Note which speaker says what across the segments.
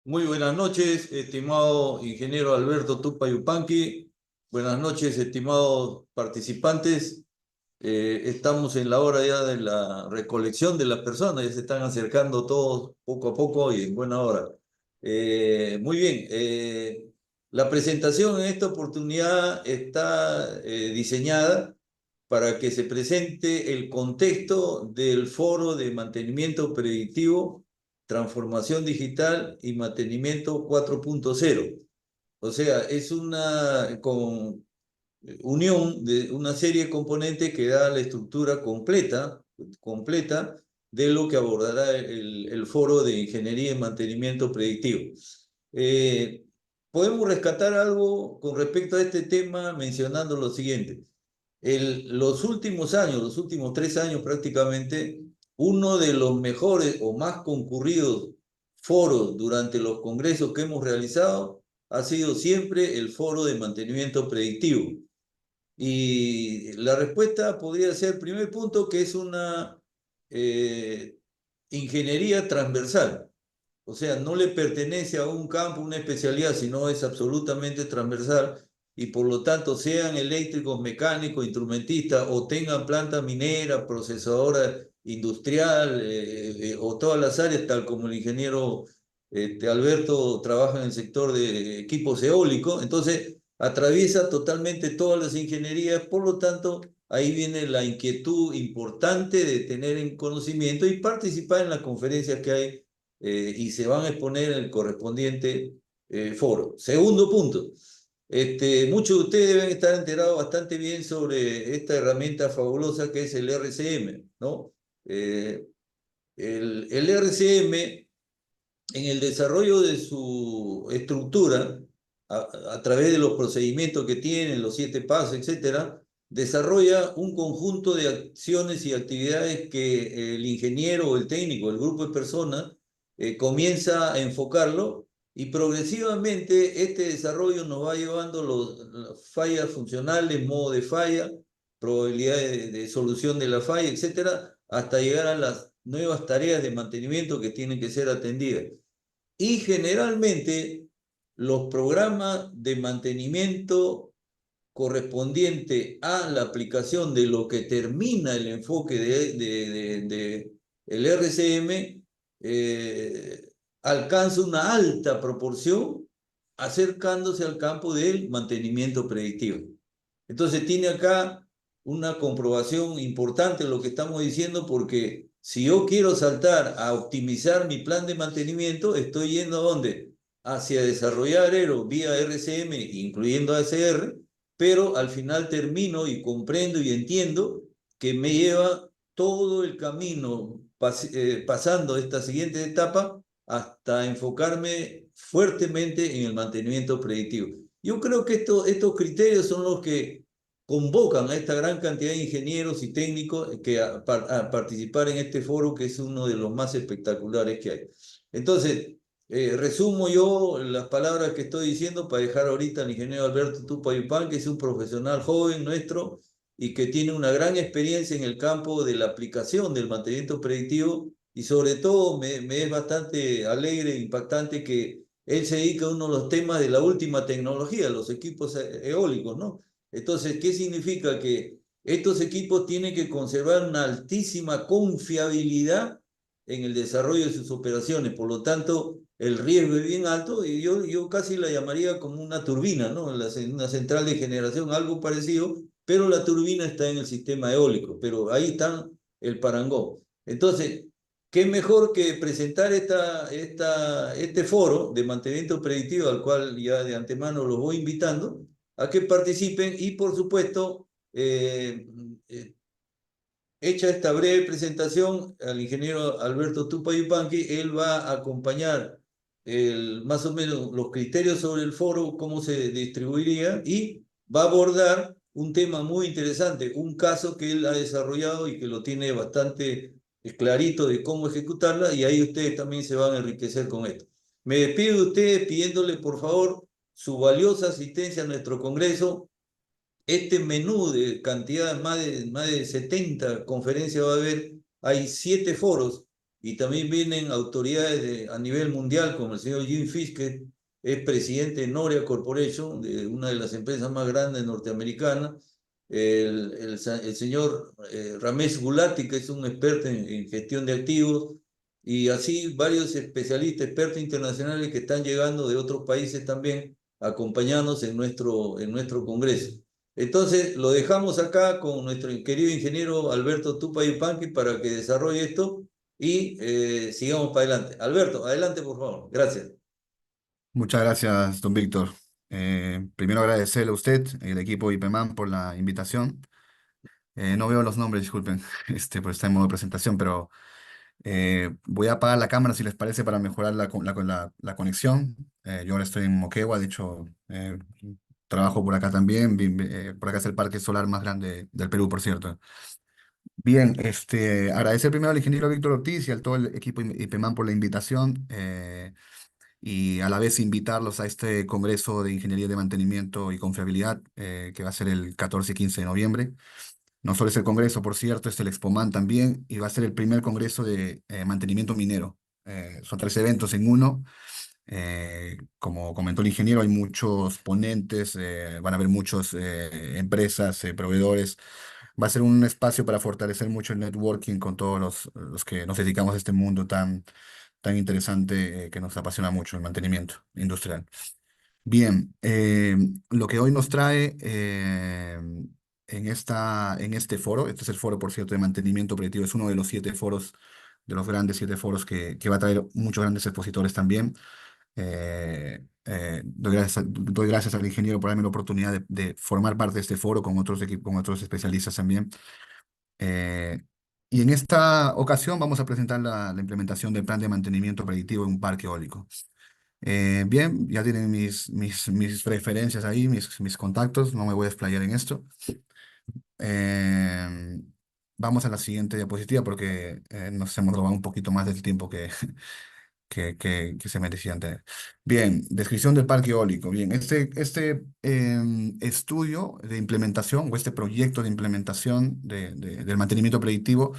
Speaker 1: Muy buenas noches, estimado ingeniero Alberto Tupa Yupanqui. Buenas noches, estimados participantes. Estamos en la hora ya de la recolección de las personas, ya se están acercando todos poco a poco y en buena hora. Muy bien, la presentación en esta oportunidad está diseñada para que se presente el contexto del foro de mantenimiento predictivo, transformación digital y mantenimiento 4.0. O sea, es una unión de una serie de componentes que da la estructura completa de lo que abordará el foro de ingeniería y mantenimiento predictivo. Eh, Podemos rescatar algo con respecto a este tema mencionando lo siguiente. Los últimos años, los últimos 3 años prácticamente, uno de los mejores o más concurridos foros durante los congresos que hemos realizado ha sido siempre el foro de mantenimiento predictivo. Y la respuesta podría ser, primer punto, que es una eh, ingeniería transversal. O sea, no le pertenece a un campo, una especialidad, sino es absolutamente transversal y por lo tanto sean eléctricos, mecánicos, instrumentistas o tengan planta minera, procesadora industrial o todas las áreas, tal como el ingeniero Alberto trabaja en el sector de equipos eólicos, entonces atraviesa totalmente todas las ingenierías, por lo tanto ahí viene la inquietud importante de tener en conocimiento y participar en las conferencias que hay y se van a exponer en el correspondiente foro. Segundo punto, muchos de ustedes deben estar enterados bastante bien sobre esta herramienta fabulosa que es el RCM, ¿no? Eh, el RCM en el desarrollo de su estructura, a través de los procedimientos que tienen, los 7 pasos, etcétera, desarrolla un conjunto de acciones y actividades que el ingeniero o el técnico, el grupo de personas, comienza a enfocarlo y progresivamente este desarrollo nos va llevando las fallas funcionales, modo de falla, probabilidades de solución de la falla, etcétera, hasta llegar a las nuevas tareas de mantenimiento que tienen que ser atendidas. Y generalmente los programas de mantenimiento correspondiente a la aplicación de lo que termina el enfoque de el RCM alcanza una alta proporción acercándose al campo del mantenimiento predictivo. Entonces tiene acá una comprobación importante lo que estamos diciendo porque si yo quiero saltar a optimizar mi plan de mantenimiento, estoy yendo a dónde? Hacia desarrollar Aero vía RCM, incluyendo ASR, pero al final termino y comprendo y entiendo que me lleva todo el camino pasando esta siguiente etapa hasta enfocarme fuertemente en el mantenimiento predictivo. Yo creo que estos criterios son los que convocan a esta gran cantidad de ingenieros y técnicos que a participar en este foro, que es uno de los más espectaculares que hay. Entonces, resumo yo las palabras que estoy diciendo para dejar ahorita al ingeniero Alberto Tupayupán, que es un profesional joven nuestro y que tiene una gran experiencia en el campo de la aplicación del mantenimiento predictivo y sobre todo me es bastante alegre e impactante que él se dedica a uno de los temas de la última tecnología, los equipos eólicos, ¿no? Entonces, ¿qué significa? Que estos equipos tienen que conservar una altísima confiabilidad en el desarrollo de sus operaciones, por lo tanto, el riesgo es bien alto y yo casi la llamaría como una turbina, ¿no? Una central de generación, algo parecido, pero la turbina está en el sistema eólico, pero ahí está el parangón. Entonces, ¿qué mejor que presentar este foro de mantenimiento predictivo al cual ya de antemano los voy invitando a que participen y por supuesto, eh, hecha esta breve presentación al ingeniero Alberto Tupayupanqui, él va a acompañar más o menos los criterios sobre el foro, cómo se distribuiría y va a abordar un tema muy interesante, un caso que él ha desarrollado y que lo tiene bastante clarito de cómo ejecutarla y ahí ustedes también se van a enriquecer con esto. Me despido de ustedes pidiéndole por favor su valiosa asistencia a nuestro congreso. Este menú de cantidad, más de 70 conferencias va a haber, hay 7 foros y también vienen autoridades a nivel mundial, como el señor Jim Fish, que es presidente de Noria Corporation, de una de las empresas más grandes norteamericanas, el señor Ramesh Gulati, que es un experto en gestión de activos, y así varios especialistas, expertos internacionales que están llegando de otros países también, acompañándonos en nuestro congreso. Entonces, lo dejamos acá con nuestro querido ingeniero Alberto Tupayupanqui para que desarrolle esto y sigamos para adelante. Alberto, adelante, por favor. Gracias.
Speaker 2: Muchas gracias, don Víctor. Primero agradecerle a usted y el equipo IPEMAN por la invitación. No veo los nombres, disculpen, por estar en modo de presentación, pero voy a apagar la cámara si les parece para mejorar la conexión. Yo ahora estoy en Moquegua, de hecho, trabajo por acá también. Por acá es el parque solar más grande del Perú, por cierto. Bien, agradecer primero al ingeniero Víctor Ortiz y a todo el equipo IPEMAN por la invitación. Y a la vez invitarlos a este Congreso de Ingeniería de Mantenimiento y Confiabilidad, que va a ser el 14 y 15 de noviembre. No solo es el Congreso, por cierto, es el Expoman también, y va a ser el primer Congreso de mantenimiento minero. Son tres eventos en uno. Como comentó el ingeniero, hay muchos ponentes, van a haber muchas empresas, proveedores. Va a ser un espacio para fortalecer mucho el networking con todos los que nos dedicamos a este mundo tan interesante que nos apasiona mucho, el mantenimiento industrial. Bien, lo que hoy nos trae en este foro, este es el foro, por cierto, de mantenimiento predictivo, es uno de los 7 foros, de los grandes 7 foros que va a traer muchos grandes expositores también. Doy gracias al ingeniero por darme la oportunidad de formar parte de este foro con otros equipos, con otros especialistas también. Eh, y en esta ocasión vamos a presentar la implementación del plan de mantenimiento predictivo en un parque eólico. Bien, ya tienen mis preferencias ahí, mis contactos, no me voy a explayar en esto. Eh, Vamos a la siguiente diapositiva porque nos hemos robado un poquito más del tiempo que se merecían tener. Bien, descripción del parque eólico. Bien, este estudio de implementación o este proyecto de implementación del mantenimiento predictivo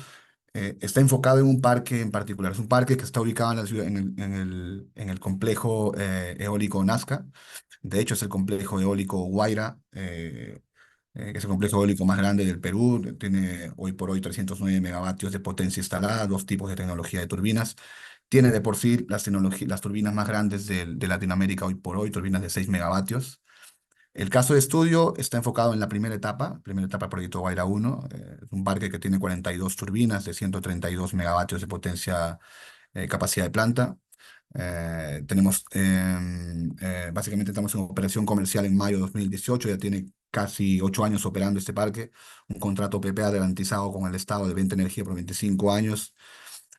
Speaker 2: está enfocado en un parque en particular. Es un parque que está ubicado en la ciudad, en el complejo eólico Nazca. De hecho, es el complejo eólico Guaira, que es el complejo eólico más grande del Perú. Tiene hoy por hoy 309 megavatios de potencia instalada, dos tipos de tecnología de turbinas. Tiene de por sí las turbinas más grandes de Latinoamérica hoy por hoy, turbinas de 6 megavatios. El caso de estudio está enfocado en la primera etapa del proyecto Guaira 1. Es un parque que tiene 42 turbinas de 132 megavatios de potencia, capacidad de planta. Básicamente estamos en operación comercial en mayo de 2018, ya tiene casi 8 años operando este parque, un contrato PPA garantizado con el Estado de venta de energía por 25 años,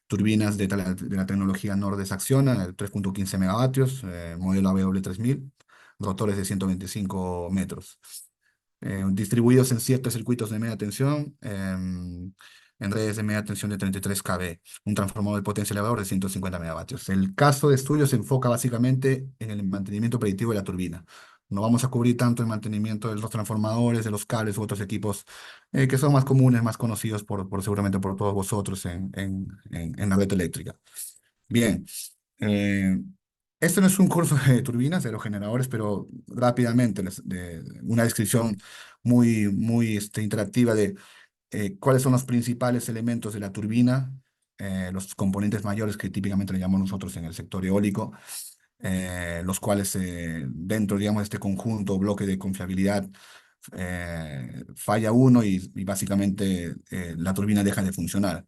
Speaker 2: turbinas de la tecnología Nordex Acciona, 3.15 megavatios, modelo AW3000, rotores de 125 metros, distribuidos en 7 circuitos de media tensión, en redes de media tensión de 33 kV, un transformador de potencia elevador de 150 megavatios. El caso de estudio se enfoca básicamente en el mantenimiento predictivo de la turbina. No vamos a cubrir tanto el mantenimiento de los transformadores, de los cables u otros equipos que son más comunes, más conocidos seguramente por todos vosotros en la red eléctrica. Bien, eh, este no es un curso de turbinas, de los generadores, pero rápidamente una descripción muy interactiva de cuáles son los principales elementos de la turbina, los componentes mayores que típicamente le llamamos nosotros en el sector eólico, los cuales dentro, digamos, de este conjunto, bloque de confiabilidad, falla uno y básicamente la turbina deja de funcionar.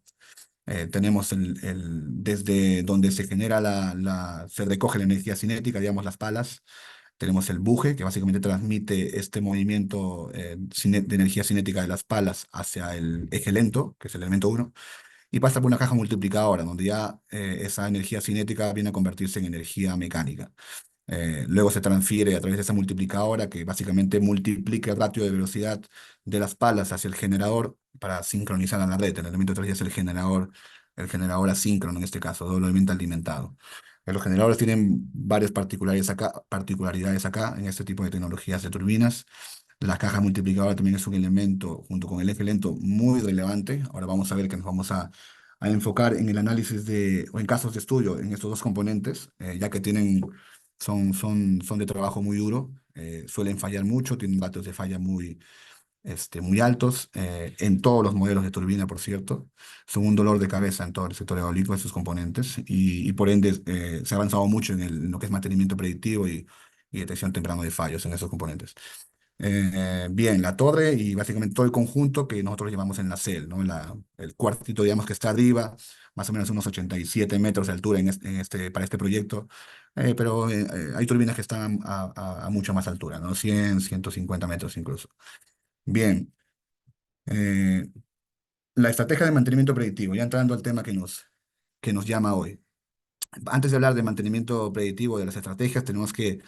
Speaker 2: Tenemos desde donde se genera se recoge la energía cinética, digamos las palas. Tenemos el buje, que básicamente transmite este movimiento de energía cinética de las palas hacia el eje lento, que es el elemento uno, y pasa por una caja multiplicadora, donde ya esa energía cinética viene a convertirse en energía mecánica. Luego se transfiere a través de esa multiplicadora que básicamente multiplica el ratio de velocidad de las palas hacia el generador para sincronizar a la red. El elemento 3 es el generador asíncrono en este caso, doblemente alimentado. Los generadores tienen varias particularidades acá en este tipo de tecnologías de turbinas. La caja multiplicadora también es un elemento, junto con el eje lento, muy relevante. Ahora vamos a ver que nos vamos a a enfocar en el análisis o en casos de estudio en estos dos componentes, ya que son de trabajo muy duro, suelen fallar mucho, tienen ratios de falla muy altos, en todos los modelos de turbina, por cierto. Son un dolor de cabeza en todo el sector eólico, estos componentes, y por ende se ha avanzado mucho en lo que es mantenimiento predictivo y detección temprana de fallos en esos componentes. Bien, la torre y básicamente todo el conjunto que nosotros llevamos en la CEL, ¿no? El cuartito, digamos, que está arriba, más o menos unos 87 metros de altura para este proyecto, pero hay turbinas que están a mucha más altura, ¿no? 100, 150 metros incluso. Bien, eh, la estrategia de mantenimiento predictivo, ya entrando al tema que nos llama hoy. Antes de hablar de mantenimiento predictivo de las estrategias, tenemos que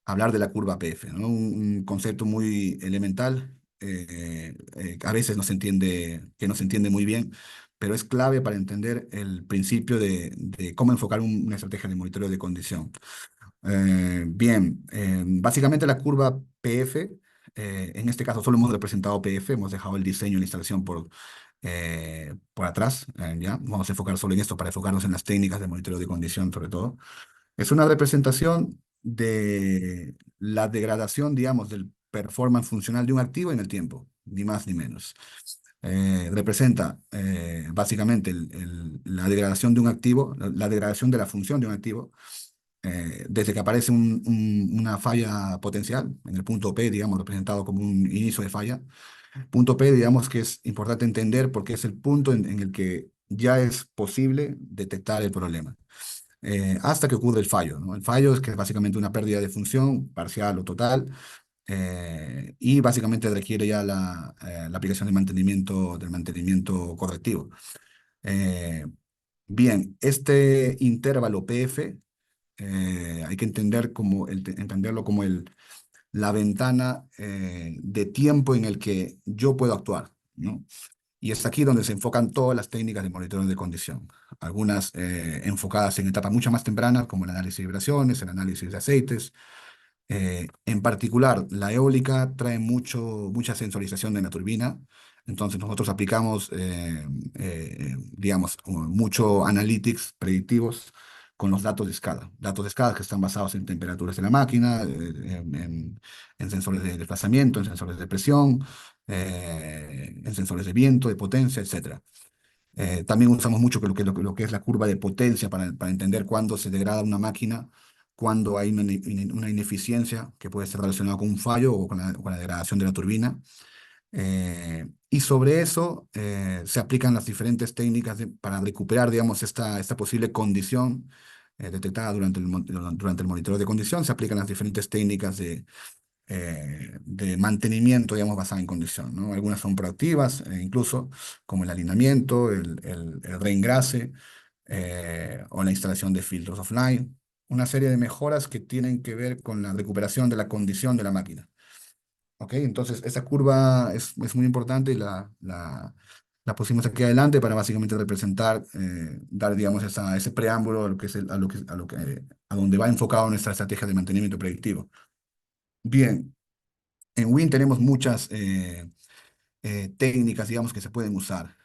Speaker 2: hablar de la curva PF, ¿no? Un concepto muy elemental, a veces no se entiende muy bien, pero es clave para entender el principio de cómo enfocar una estrategia de monitoreo de condición. Bien, básicamente la curva PF, en este caso solo hemos representado PF, hemos dejado el diseño y la instalación por atrás, ¿ya? Vamos a enfocar solo en esto para enfocarnos en las técnicas de monitoreo de condición sobre todo. Es una representación de la degradación, digamos, del performance funcional de un activo en el tiempo, ni más ni menos. Representa básicamente la degradación de un activo, la degradación de la función de un activo, desde que aparece una falla potencial, en el punto P, digamos, representado como un inicio de falla. Punto P, digamos que es importante entender porque es el punto en el que ya es posible detectar el problema, hasta que ocurre el fallo, ¿no? El fallo es que es básicamente una pérdida de función parcial o total, y básicamente requiere ya la aplicación del mantenimiento correctivo. Eh, Bien, este intervalo PF, hay que entenderlo como la ventana de tiempo en el que yo puedo actuar, ¿no? Y es aquí donde se enfocan todas las técnicas de monitoreo de condición. Algunas enfocadas en etapas mucho más tempranas, como el análisis de vibraciones, el análisis de aceites. En particular, la eólica trae mucha sensorización de la turbina. Entonces nosotros aplicamos, digamos, mucho analytics predictivos con los datos de escala. Datos de escala que están basados en temperaturas de la máquina, en sensores de desplazamiento, en sensores de presión, en sensores de viento, de potencia, etcétera. También usamos mucho lo que es la curva de potencia para entender cuándo se degrada una máquina, cuándo hay una ineficiencia que puede estar relacionada con un fallo o con la degradación de la turbina. Y sobre eso se aplican las diferentes técnicas para recuperar, digamos, esta posible condición detectada durante el monitoreo de condición. Se aplican las diferentes técnicas de mantenimiento, digamos, basada en condición, ¿no? Algunas son proactivas, incluso, como el alineamiento, el reengrase, o la instalación de filtros offline, una serie de mejoras que tienen que ver con la recuperación de la condición de la máquina. ¿Ok? Entonces, esa curva es muy importante y la pusimos aquí adelante para básicamente representar, dar, digamos, ese preámbulo a lo que es a donde va enfocado nuestra estrategia de mantenimiento predictivo. Bien, en Win tenemos muchas técnicas, digamos, que se pueden usar.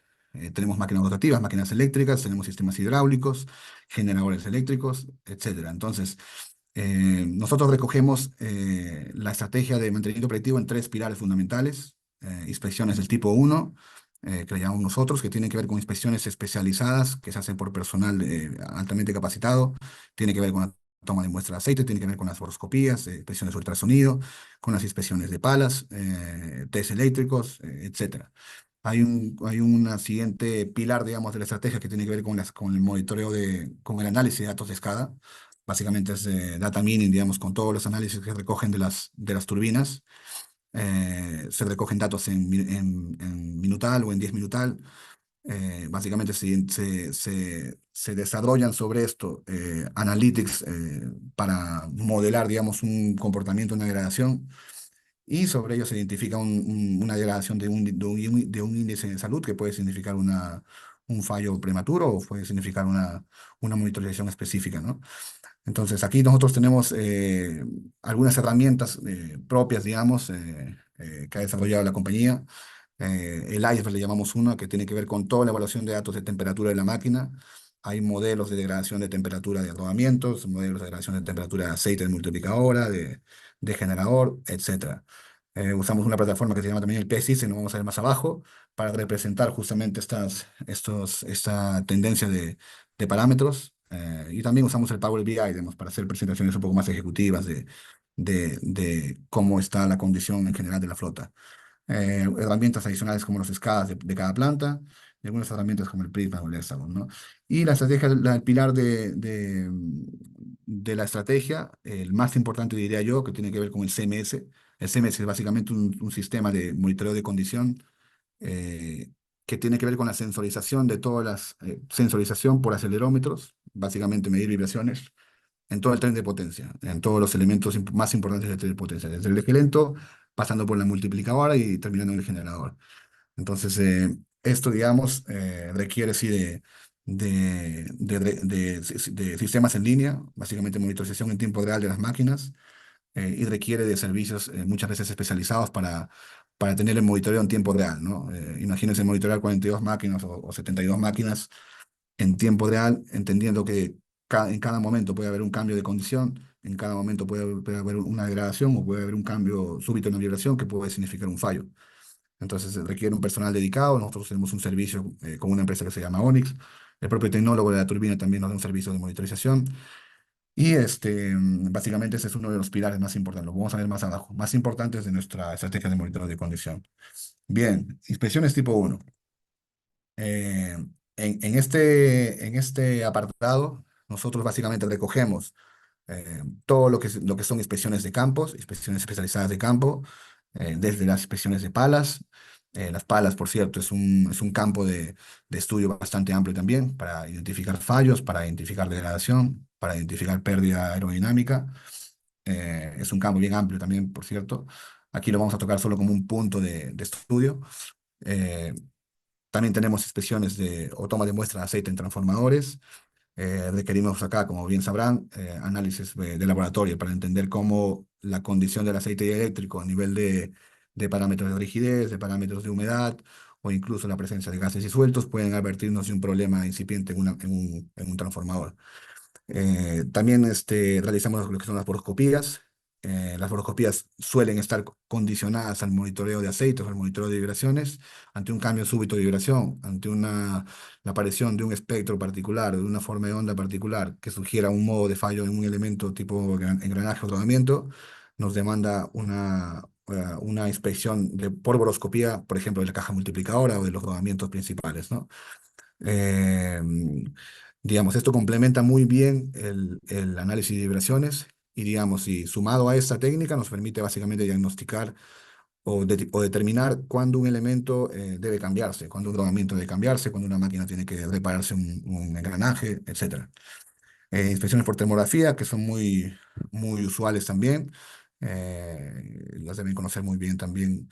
Speaker 2: Tenemos máquinas rotativas, máquinas eléctricas, tenemos sistemas hidráulicos, generadores eléctricos, etcétera. Entonces, nosotros recogemos la estrategia de mantenimiento predictivo en tres pilares fundamentales. Inspecciones del tipo 1, que le llamamos nosotros, que tienen que ver con inspecciones especializadas que se hacen por personal altamente capacitado. Tiene que ver con la toma de muestra de aceite, tiene que ver con las boroscopías, inspecciones de ultrasonido, con las inspecciones de palas, test eléctricos, etcétera. Hay una siguiente pilar, digamos, de la estrategia que tiene que ver con el monitoreo con el análisis de datos de escala. Básicamente es data mining, digamos, con todos los análisis que recogen de las turbinas. Se recogen datos en minutal o en 10 minutal. Básicamente se desarrollan sobre esto analytics para modelar, digamos, un comportamiento, una degradación, y sobre ello se identifica una degradación de un índice de salud que puede significar un fallo prematuro o puede significar una monitorización específica, ¿no? Entonces, aquí nosotros tenemos algunas herramientas propias, digamos, que ha desarrollado la compañía. El iceberg le llamamos uno, que tiene que ver con toda la evaluación de datos de temperatura de la máquina. Hay modelos de degradación de temperatura de rodamientos, modelos de degradación de temperatura de aceite de multiplicadora, de generador, etcétera. Usamos una plataforma que se llama también el PSIS, y nos vamos a ver más abajo, para representar justamente esta tendencia de parámetros. Y también usamos el Power BI, digamos, para hacer presentaciones un poco más ejecutivas de cómo está la condición en general de la flota. Herramientas adicionales como los SCADAs de cada planta, y algunas herramientas como el Prisma o el Hexagon, ¿no? Y la estrategia, el pilar de la estrategia, el más importante diría yo, que tiene que ver con el CMS. El CMS es básicamente un sistema de monitoreo de condición, eh, que tiene que ver con la sensorización de todas sensorización por acelerómetros, básicamente medir vibraciones en todo el tren de potencia, en todos los elementos más importantes del tren de potencia, desde el eje lento, pasando por la multiplicadora y terminando en el generador. Entonces, esto, digamos, requiere sí de sistemas en línea, básicamente monitorización en tiempo real de las máquinas, y requiere de servicios muchas veces especializados para tener el monitoreo en tiempo real, ¿no? Imagínense monitorear 42 máquinas o 72 máquinas en tiempo real, entendiendo que en cada momento puede haber un cambio de condición, en cada momento puede haber una degradación o puede haber un cambio súbito en la vibración que puede significar un fallo. Entonces requiere un personal dedicado. Nosotros tenemos un servicio con una empresa que se llama Onyx. El propio tecnólogo de la turbina también nos da un servicio de monitorización. Y básicamente ese es uno de los pilares más importantes. Lo vamos a ver más abajo, más importantes de nuestra estrategia de monitoreo de condición. Bien, inspecciones tipo uno. Eh, en este apartado, nosotros básicamente recogemos todo lo que son inspecciones de campos, inspecciones especializadas de campo, desde las inspecciones de palas. Las palas, por cierto, es un campo de estudio bastante amplio también para identificar fallos, para identificar degradación, para identificar pérdida aerodinámica. Es un campo bien amplio también, por cierto. Aquí lo vamos a tocar solo como un punto de estudio. Eh, También tenemos inspecciones o toma de muestra de aceite en transformadores. Requerimos acá, como bien sabrán, análisis de laboratorio para entender cómo la condición del aceite eléctrico a nivel de parámetros de rigidez, de parámetros de humedad o incluso la presencia de gases disueltos pueden advertirnos de un problema incipiente en un transformador. También realizamos lo que son las boroscopías. Las boroscopías suelen estar condicionadas al monitoreo de aceites, al monitoreo de vibraciones. Ante un cambio súbito de vibración, ante la aparición de un espectro particular, de una forma de onda particular que sugiera un modo de fallo en un elemento tipo engranaje o rodamiento, nos demanda una inspección por boroscopía, por ejemplo, de la caja multiplicadora o de los rodamientos principales, ¿no? Eh, digamos, esto complementa muy bien el análisis de vibraciones y, digamos, y sumado a esta técnica nos permite básicamente diagnosticar o determinar cuándo un elemento debe cambiarse, cuándo un rodamiento debe cambiarse, cuándo una máquina tiene que repararse un engranaje, etcétera. Inspecciones por termografía, que son muy usuales también. Las deben conocer muy bien también,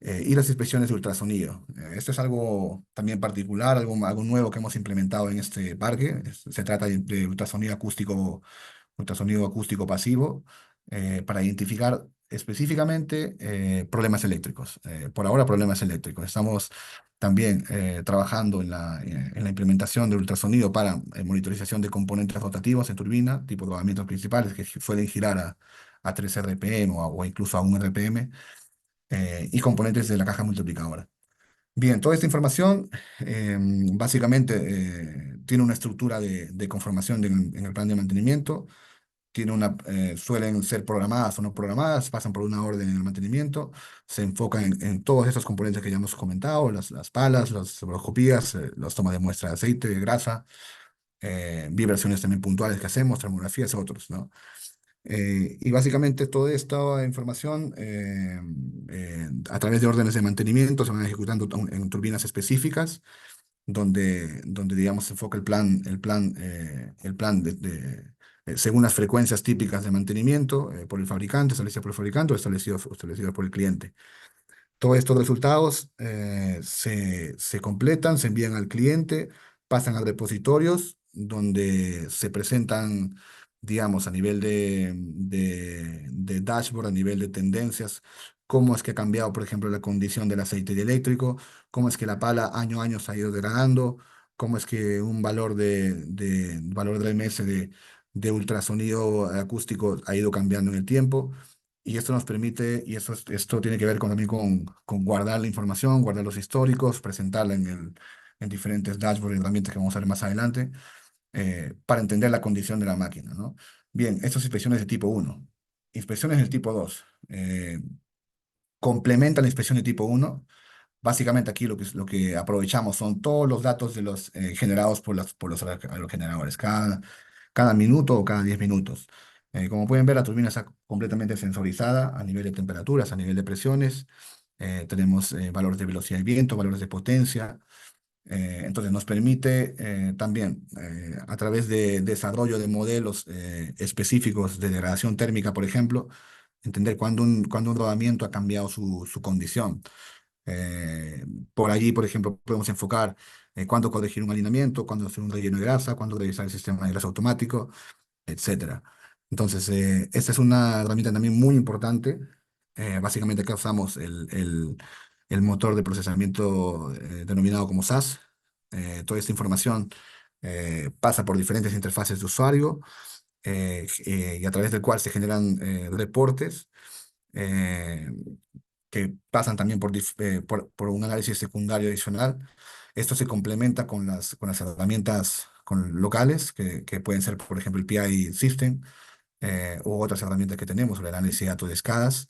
Speaker 2: y las inspecciones de ultrasonido. Esto es algo también particular, algo nuevo que hemos implementado en este parque. Se trata de ultrasonido acústico pasivo, para identificar específicamente problemas eléctricos. Por ahora, problemas eléctricos. Estamos también trabajando en la implementación del ultrasonido para monitorización de componentes rotativos en turbina, tipo rodamientos principales que suelen girar a 3 RPM o incluso a 1 RPM, y componentes de la caja multiplicadora. Bien, toda esta información básicamente tiene una estructura de conformación en el plan de mantenimiento. Suelen ser programadas o no programadas, pasan por una orden en el mantenimiento, se enfocan en todos esos componentes que ya hemos comentado, las palas, las horoscopías, las tomas de muestra de aceite, de grasa, vibraciones también puntuales que hacemos, termografías, otros, ¿no? Y básicamente toda esta información, a través de órdenes de mantenimiento, se van ejecutando en turbinas específicas, donde digamos, se enfoca el plan según las frecuencias típicas de mantenimiento, por el fabricante, establecido por el fabricante o establecido por el cliente. Todos estos resultados se completan, se envían al cliente, pasan a repositorios donde se presentan, digamos, a nivel de dashboard, a nivel de tendencias, cómo es que ha cambiado, por ejemplo, la condición del aceite eléctrico, cómo es que la pala año a año se ha ido degradando, cómo es que un valor valor de MS de ultrasonido acústico ha ido cambiando en el tiempo. Y esto nos permite, y esto tiene que ver también con guardar la información, guardar los históricos, presentarla en diferentes dashboards y herramientas que vamos a ver más adelante, para entender la condición de la máquina, ¿no? Bien, estas son inspecciones de tipo uno. Inspecciones del tipo 2 complementan la inspección de tipo uno. Básicamente aquí lo que aprovechamos son todos los datos de los, generados por los aerogeneradores, cada minuto o cada 10 minutos. Como pueden ver, la turbina está completamente sensorizada a nivel de temperaturas, a nivel de presiones. Tenemos valores de velocidad de viento, valores de potencia. Entonces nos permite también, a través de desarrollo de modelos específicos de degradación térmica, por ejemplo, entender cuándo un rodamiento ha cambiado su condición. Eh, por allí, por ejemplo, podemos enfocar cuándo corregir un alineamiento, cuándo hacer un relleno de grasa, cuándo revisar el sistema de grasa automático, etcétera. Entonces, esta es una herramienta también muy importante. Básicamente acá usamos el motor de procesamiento denominado como SAS. Toda esta información pasa por diferentes interfaces de usuario, y a través del cual se generan reportes eh, que pasan también por un análisis secundario adicional. Esto se complementa con las herramientas locales, que pueden ser, por ejemplo, el PI System, u otras herramientas que tenemos, el análisis de datos de escalas.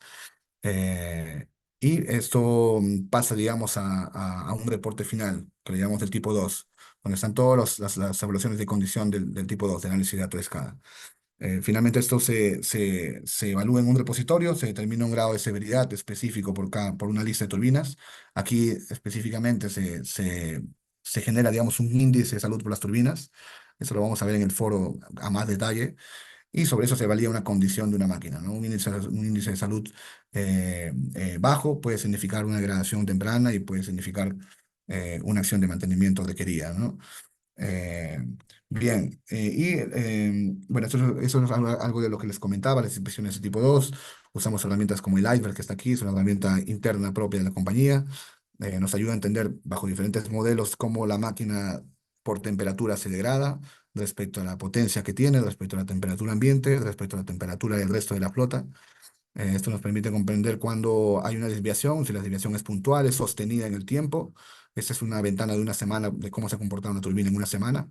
Speaker 2: eh, y esto pasa, digamos, a un reporte final, que le llamamos del tipo 2, donde están todas las evaluaciones de condición del tipo 2 de análisis de datos de escala. Finalmente esto se evalúa en un repositorio, se determina un grado de severidad específico por una lista de turbinas. Aquí específicamente se genera, digamos, un índice de salud por las turbinas. Eso lo vamos a ver en el foro a más detalle. Y sobre eso se evalúa una condición de una máquina, ¿no? Un índice de salud bajo puede significar una degradación temprana y puede significar una acción de mantenimiento requerida, ¿no? Eh, Bien, bueno, eso es algo de lo que les comentaba, las inspecciones de tipo 2. Usamos herramientas como el Iceberg, que está aquí, es una herramienta interna propia de la compañía. Nos ayuda a entender bajo diferentes modelos cómo la máquina por temperatura se degrada respecto a la potencia que tiene, respecto a la temperatura ambiente, respecto a la temperatura del resto de la flota. Esto nos permite comprender cuándo hay una desviación, si la desviación es puntual, es sostenida en el tiempo. Esta es una ventana de una semana de cómo se ha comportado una turbina en una semana.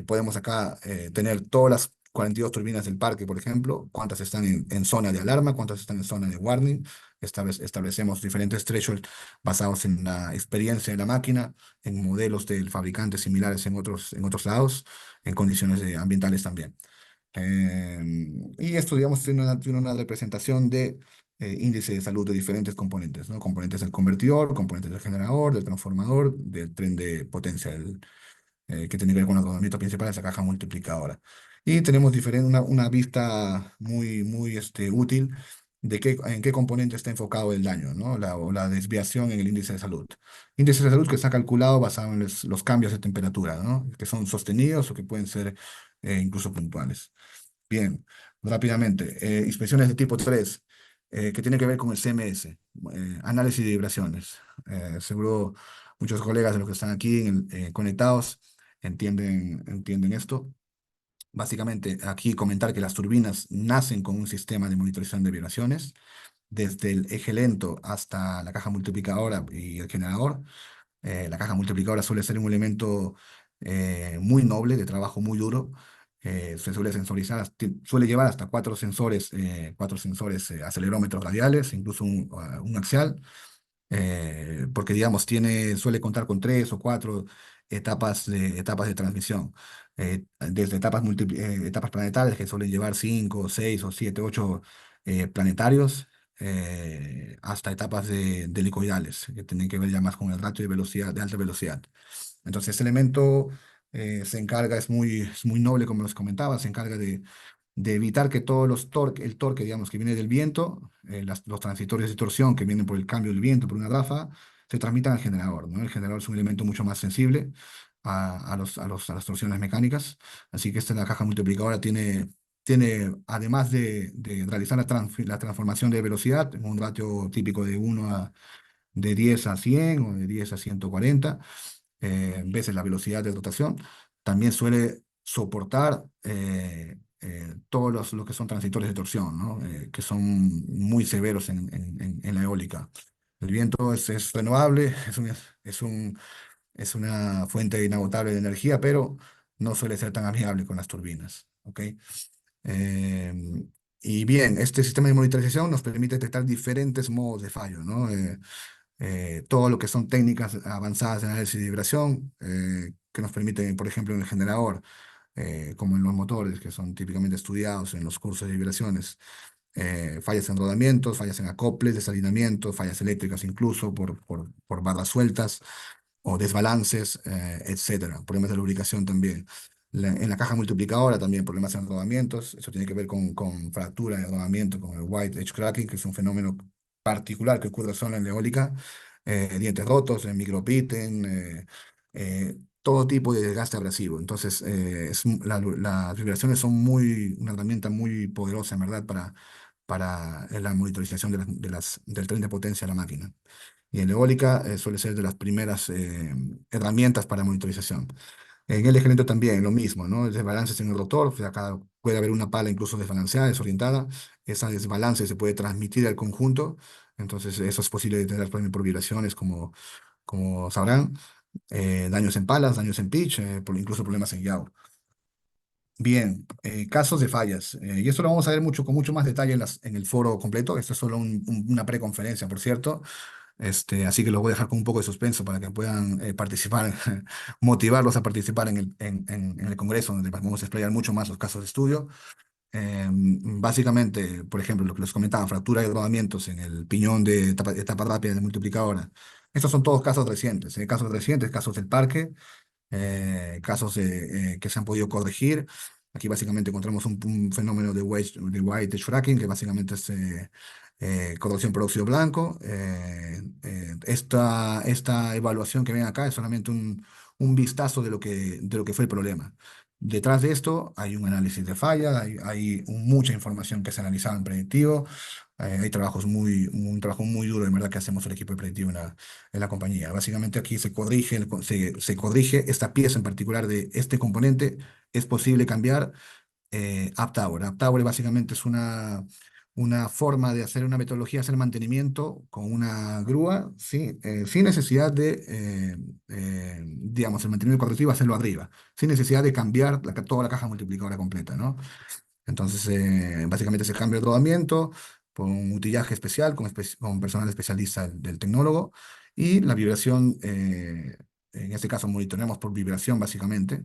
Speaker 2: Podemos acá tener todas las 42 turbinas del parque, por ejemplo, cuántas están en zona de alarma, cuántas están en zona de warning. Establecemos diferentes thresholds basados en la experiencia de la máquina, en modelos del fabricante similares en otros lados, en condiciones ambientales también. Y esto, digamos, tiene una representación de índice de salud de diferentes componentes, ¿no? Componentes del convertidor, componentes del generador, del transformador, del tren de potencia, que tiene que ver con el rodamiento principal de esa caja multiplicadora. Y tenemos una vista muy útil de en qué componente está enfocado el daño, ¿no? O la desviación en el índice de salud. Índice de salud que está calculado basado en los cambios de temperatura, ¿no? Que son sostenidos o que pueden ser incluso puntuales. Bien, rápidamente. Inspecciones de tipo 3 que tiene que ver con el CMS, análisis de vibraciones. Seguro muchos colegas de los que están aquí conectados entienden esto. Básicamente, aquí comentar que las turbinas nacen con un sistema de monitorización de vibraciones, desde el eje lento hasta la caja multiplicadora y el generador. La caja multiplicadora suele ser un elemento muy noble, de trabajo muy duro. Se suele sensorizar, suele llevar hasta cuatro sensores acelerómetros radiales, incluso un axial, porque digamos, suele contar con 3 o 4 etapas de transmisión. Desde etapas planetarias, que suelen llevar 5, 6 o 7, 8 planetarios, hasta etapas de helicoidales, que tienen que ver ya más con el ratio de velocidad, de alta velocidad. Entonces, este elemento es muy noble, como les comentaba, se encarga de evitar que todos el torque, digamos, que viene del viento, los transitorios de torsión que vienen por el cambio del viento, por una ráfaga, se transmitan al generador, ¿no? El generador es un elemento mucho más sensible a las torsiones mecánicas, así que esta la caja multiplicadora tiene tiene, además de realizar la transformación de velocidad en un ratio típico de de 10 a 100 o de 10 a 140 veces la velocidad de rotación, también suele soportar todos lo que son transitores de torsión, ¿no? Que son muy severos en la eólica. El viento es renovable, es un, es una fuente inagotable de energía, pero no suele ser tan amigable con las turbinas. ¿Ok? Eh, y bien, este sistema de monitorización nos permite detectar diferentes modos de fallo, ¿no? Todo lo que son técnicas avanzadas de análisis de vibración, que nos permiten, por ejemplo, en el generador, como en los motores, que son típicamente estudiados en los cursos de vibraciones, fallas en rodamientos, fallas en acoples, desalineamientos, fallas eléctricas incluso por barras sueltas o desbalances, etcétera. Problemas de lubricación también. En la caja multiplicadora también problemas en rodamientos. Eso tiene que ver con fractura en el rodamiento, con el white edge cracking, que es un fenómeno particular que ocurre solo en la eólica. Dientes rotos, micropiten, todo tipo de desgaste abrasivo. Entonces, las vibraciones son una herramienta muy poderosa, en verdad, para la monitorización del tren de potencia de la máquina. Y en eólica suele ser de las primeras herramientas para monitorización. En el eje lento también lo mismo, ¿no? Desbalances en el rotor, o sea, acá puede haber una pala incluso desbalanceada, desorientada. Esa desbalance se puede transmitir al conjunto, entonces eso es posible de tener también por vibraciones, como sabrán. Daños en palas, daños en pitch, incluso problemas en yaw. Bien, casos de fallas. Y esto lo vamos a ver con mucho más detalle en el foro completo. Esto es solo una preconferencia, por cierto. Así que los voy a dejar con un poco de suspenso para que puedan participar, motivarlos a participar en el congreso, donde vamos a explayar mucho más los casos de estudio. Básicamente, por ejemplo, lo que les comentaba, fractura de rodamientos en el piñón de etapa rápida de multiplicadora. Estos son todos casos recientes, casos recientes, casos del parque, casos que se han podido corregir. Aquí básicamente encontramos un fenómeno de white fracking, que básicamente es corrosión por óxido blanco. Esta evaluación que ven acá es solamente un vistazo de lo que fue el problema. Detrás de esto hay un análisis de falla, hay mucha información que se ha analizado en predictivo, hay un trabajo muy duro, en verdad, que hacemos el equipo de predictivo en la compañía. Básicamente aquí se corrige esta pieza en particular de este componente. Es posible cambiar UpTower. UpTower básicamente es una forma de hacer una metodología, hacer mantenimiento con una grúa, ¿sí? Sin necesidad digamos, el mantenimiento correctivo, hacerlo arriba, sin necesidad de cambiar toda la caja multiplicadora completa, ¿no? Entonces, básicamente se cambia el rodamiento con un utillaje especial, con personal especialista del tecnólogo, y la vibración, en este caso monitoreamos por vibración básicamente.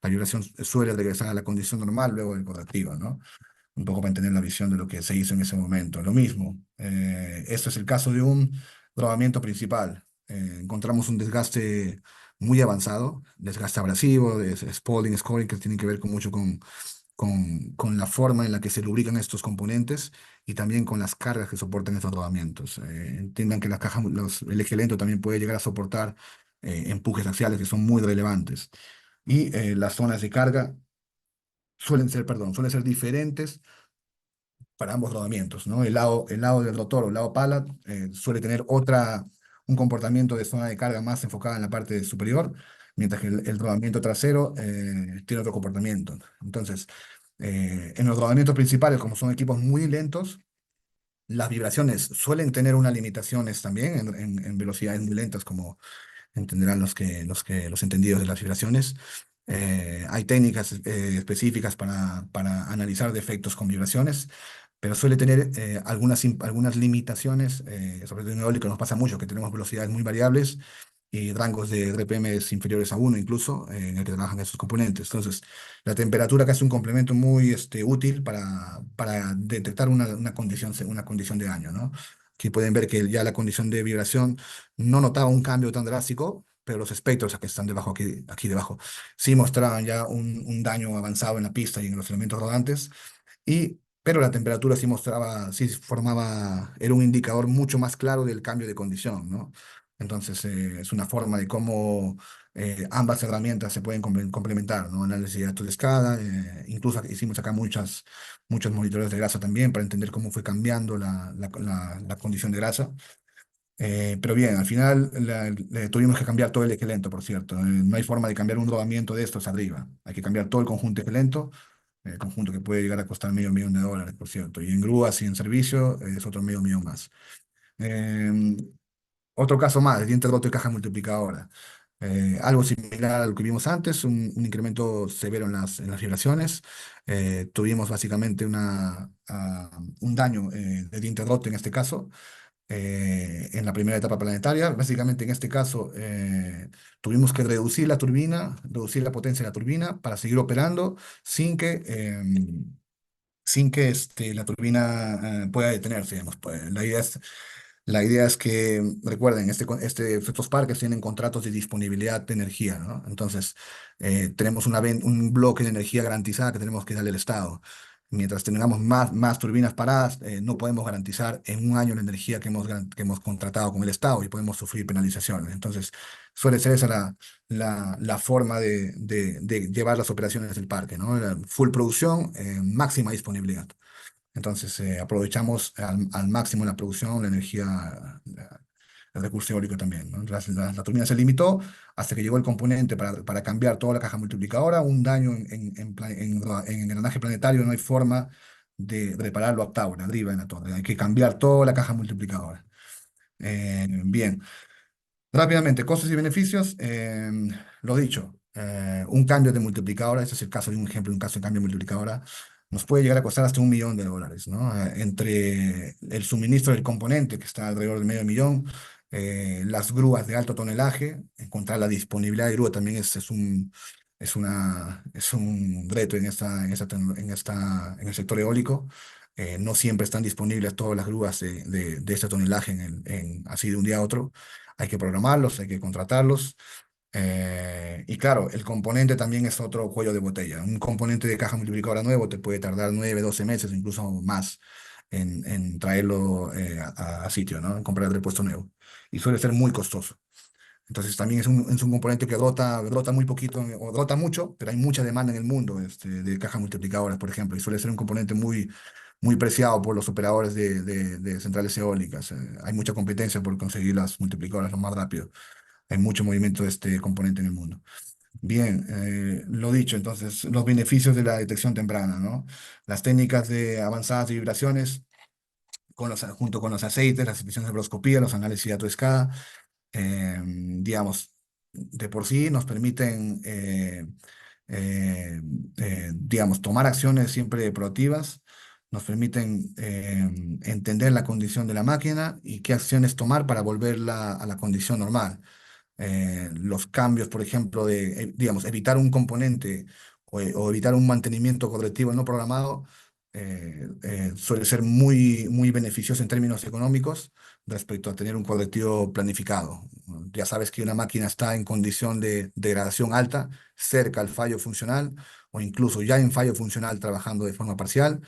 Speaker 2: La vibración suele regresar a la condición normal luego del correctivo, ¿no? Un poco para tener la visión de lo que se hizo en ese momento. Lo mismo, esto es el caso de un rodamiento principal. Encontramos un desgaste muy avanzado, desgaste abrasivo, spalling, scoring, que tienen que ver mucho con la forma en la que se lubrican estos componentes y también con las cargas que soportan estos rodamientos. Entiendan que el eje lento también puede llegar a soportar empujes axiales que son muy relevantes. Y las zonas de carga suelen ser diferentes para ambos rodamientos, ¿no? El lado del rotor o el lado pala suele tener un comportamiento de zona de carga más enfocada en la parte superior, mientras que el rodamiento trasero tiene otro comportamiento. Entonces, en los rodamientos principales, como son equipos muy lentos, las vibraciones suelen tener unas limitaciones también en velocidades muy lentas, como entenderán los entendidos de las vibraciones. Hay técnicas específicas para analizar defectos con vibraciones, pero suele tener algunas limitaciones, sobre todo en eólico nos pasa mucho, que tenemos velocidades muy variables y rangos de RPMs inferiores a uno incluso, en el que trabajan esos componentes. Entonces, la temperatura que es un complemento muy útil para detectar una condición de daño, ¿no? Aquí pueden ver que ya la condición de vibración no notaba un cambio tan drástico, pero los espectros que están aquí debajo sí mostraban ya un daño avanzado en la pista y en los elementos rodantes. Pero la temperatura sí formaba, era un indicador mucho más claro del cambio de condición, ¿no? Entonces, es una forma de cómo ambas herramientas se pueden complementar, ¿no? Análisis de datos de escala, incluso hicimos acá muchos monitoreos de grasa también para entender cómo fue cambiando la condición de grasa. Pero bien, al final tuvimos que cambiar todo el esqueleto, por cierto. No hay forma de cambiar un rodamiento de estos arriba. Hay que cambiar todo el conjunto esqueleto, el conjunto que puede llegar a costar $500,000, por cierto. Y en grúas y en servicio es otro medio millón más. Eh, Otro caso más, el diente roto y caja multiplicadora. Algo similar a lo que vimos antes, un incremento severo en las vibraciones. Tuvimos básicamente un daño de diente roto en este caso, en la primera etapa planetaria. Básicamente en este caso tuvimos que reducir la turbina, reducir la potencia de la turbina para seguir operando sin que... sin que la turbina pueda detenerse, digamos. Pues, la idea es que, recuerden, estos parques tienen contratos de disponibilidad de energía, ¿no? Entonces, tenemos un bloque de energía garantizada que tenemos que darle al Estado. Mientras tengamos más turbinas paradas, no podemos garantizar en un año la energía que hemos contratado con el Estado y podemos sufrir penalizaciones. Entonces, suele ser esa la forma de llevar las operaciones del parque, ¿no? La full producción, máxima disponibilidad. Entonces, aprovechamos al máximo la producción, la energía, el recurso eólico también, ¿no? La turbina se limitó hasta que llegó el componente para cambiar toda la caja multiplicadora. Un daño en engranaje planetario, no hay forma de repararlo a octavo, arriba en la torre. Hay que cambiar toda la caja multiplicadora. Bien. Rápidamente, costos y beneficios. Lo dicho, un cambio de multiplicadora, este es el caso de un ejemplo, un caso de cambio de multiplicadora, nos puede llegar a costar hasta $1 millón, ¿no? Entre el suministro del componente, que está alrededor de medio millón, las grúas de alto tonelaje, encontrar la disponibilidad de grúa también es un reto en el sector eólico. No siempre están disponibles todas las grúas de este tonelaje así de un día a otro. Hay que programarlos, hay que contratarlos. Y claro, el componente también es otro cuello de botella. Un componente de caja multiplicadora nuevo te puede tardar 9, 12 meses, incluso más, en traerlo a sitio, ¿no? En comprar el repuesto nuevo. Y suele ser muy costoso. Entonces también es un componente que rota muy poquito, o rota mucho, pero hay mucha demanda en el mundo de cajas multiplicadoras, por ejemplo, y suele ser un componente muy, muy preciado por los operadores de centrales eólicas. Hay mucha competencia por conseguir las multiplicadoras lo más rápido. Hay mucho movimiento de este componente en el mundo. Bien, lo dicho, entonces, los beneficios de la detección temprana, ¿no? Las técnicas avanzadas de vibraciones, junto con los aceites, las inspecciones de broscopía, los análisis de escala, digamos, de por sí nos permiten, digamos, tomar acciones siempre proactivas, nos permiten entender la condición de la máquina y qué acciones tomar para volverla a la condición normal. Los cambios, por ejemplo, digamos, evitar un componente o evitar un mantenimiento correctivo no programado, suele ser muy, muy beneficioso en términos económicos respecto a tener un correctivo planificado. Ya sabes que una máquina está en condición de degradación alta, cerca al fallo funcional o incluso ya en fallo funcional trabajando de forma parcial,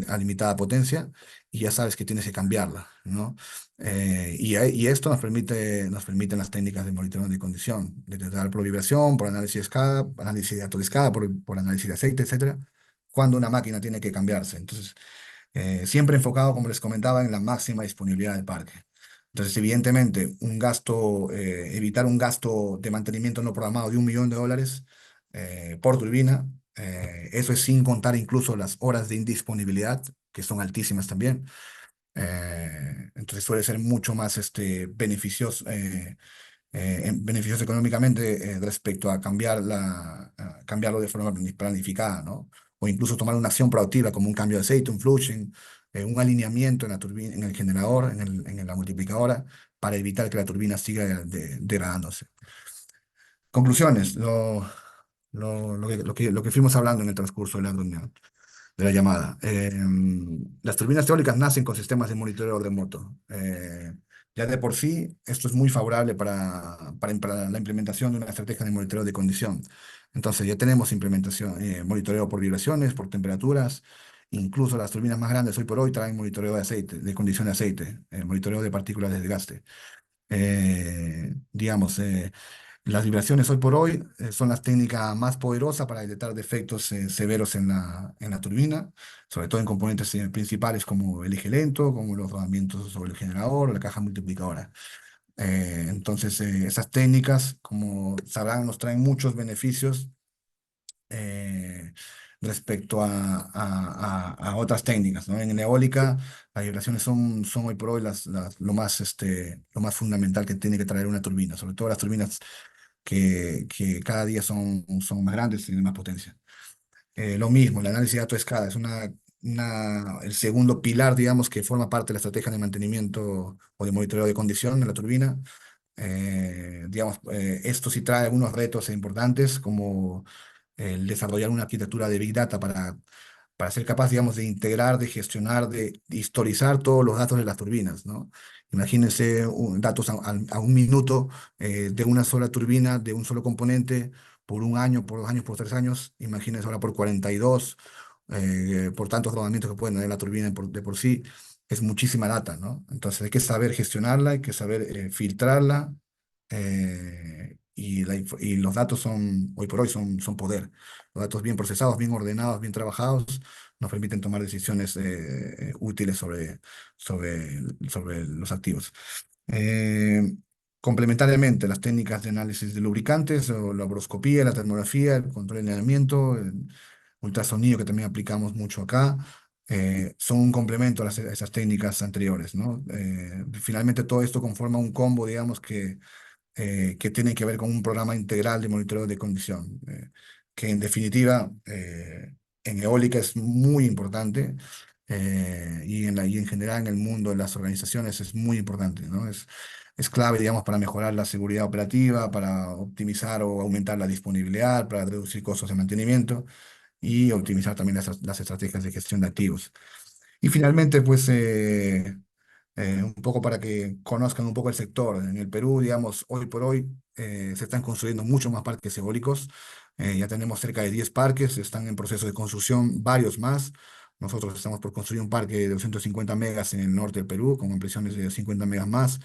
Speaker 2: a limitada potencia, y ya sabes que tienes que cambiarla, ¿no? Y esto nos permiten las técnicas de monitoreo de condición, detectar por vibración, por análisis de escala, análisis de datos de escala, por análisis de aceite, etcétera, cuando una máquina tiene que cambiarse. Entonces, siempre enfocado, como les comentaba, en la máxima disponibilidad del parque. Entonces, evidentemente, evitar un gasto de mantenimiento no programado de $1 millón por turbina, eso es sin contar incluso las horas de indisponibilidad, que son altísimas también. Entonces suele ser mucho más beneficioso económicamente respecto a cambiarlo de forma planificada, ¿no? O incluso tomar una acción proactiva como un cambio de aceite, un flushing, un alineamiento en la turbina, en el generador, en la multiplicadora, para evitar que la turbina siga degradándose. Conclusiones, lo que fuimos hablando en el transcurso de la reunión, de la llamada. Las turbinas eólicas nacen con sistemas de monitoreo remoto. Ya de por sí, esto es muy favorable para la implementación de una estrategia de monitoreo de condición. Entonces, ya tenemos implementación, monitoreo por vibraciones, por temperaturas. Incluso las turbinas más grandes hoy por hoy traen monitoreo de aceite, de condición de aceite, monitoreo de partículas de desgaste. Digamos, Las vibraciones hoy por hoy son las técnicas más poderosas para detectar defectos severos en la turbina, sobre todo en componentes principales como el eje lento, como los rodamientos sobre el generador o la caja multiplicadora. Entonces, esas técnicas, como sabrán, nos traen muchos beneficios eh, respecto a otras técnicas, ¿no? En eólica, las vibraciones son hoy por hoy lo más fundamental que tiene que traer una turbina, sobre todo las turbinas que cada día son más grandes y tienen más potencia. Lo mismo, el análisis de datos de escala es el segundo pilar, digamos, que forma parte de la estrategia de mantenimiento o de monitoreo de condición de la turbina. Digamos, esto sí trae algunos retos importantes, como el desarrollar una arquitectura de Big Data para ser capaz, digamos, de integrar, de gestionar, de historizar todos los datos de las turbinas, ¿no? Imagínense datos a un minuto de una sola turbina, de un solo componente, por un año, por 2 años, por 3 años. Imagínense ahora por 42, por tantos rodamientos que pueden tener la turbina de por sí. Es muchísima data, ¿no? Entonces hay que saber gestionarla, hay que saber filtrarla, y los datos hoy por hoy son poder. Los datos bien procesados, bien ordenados, bien trabajados, nos permiten tomar decisiones útiles sobre los activos. Eh, Complementariamente, las técnicas de análisis de lubricantes, o la boroscopía, la termografía, el control de alineamiento, el ultrasonido que también aplicamos mucho acá, son un complemento a esas técnicas anteriores, ¿no? Finalmente todo esto conforma un combo, digamos, que tiene que ver con un programa integral de monitoreo de condición, que en definitiva en eólica es muy importante, y en general en el mundo de las organizaciones es muy importante, ¿no? Es clave, digamos, para mejorar la seguridad operativa, para optimizar o aumentar la disponibilidad, para reducir costos de mantenimiento y optimizar también las estrategias de gestión de activos. Y finalmente, pues, un poco para que conozcan un poco el sector. En el Perú, digamos, hoy por hoy se están construyendo muchos más parques eólicos. Ya tenemos cerca de 10 parques, están en proceso de construcción varios más. Nosotros estamos por construir un parque de 250 megas en el norte del Perú, con ampliaciones de 50 megas más.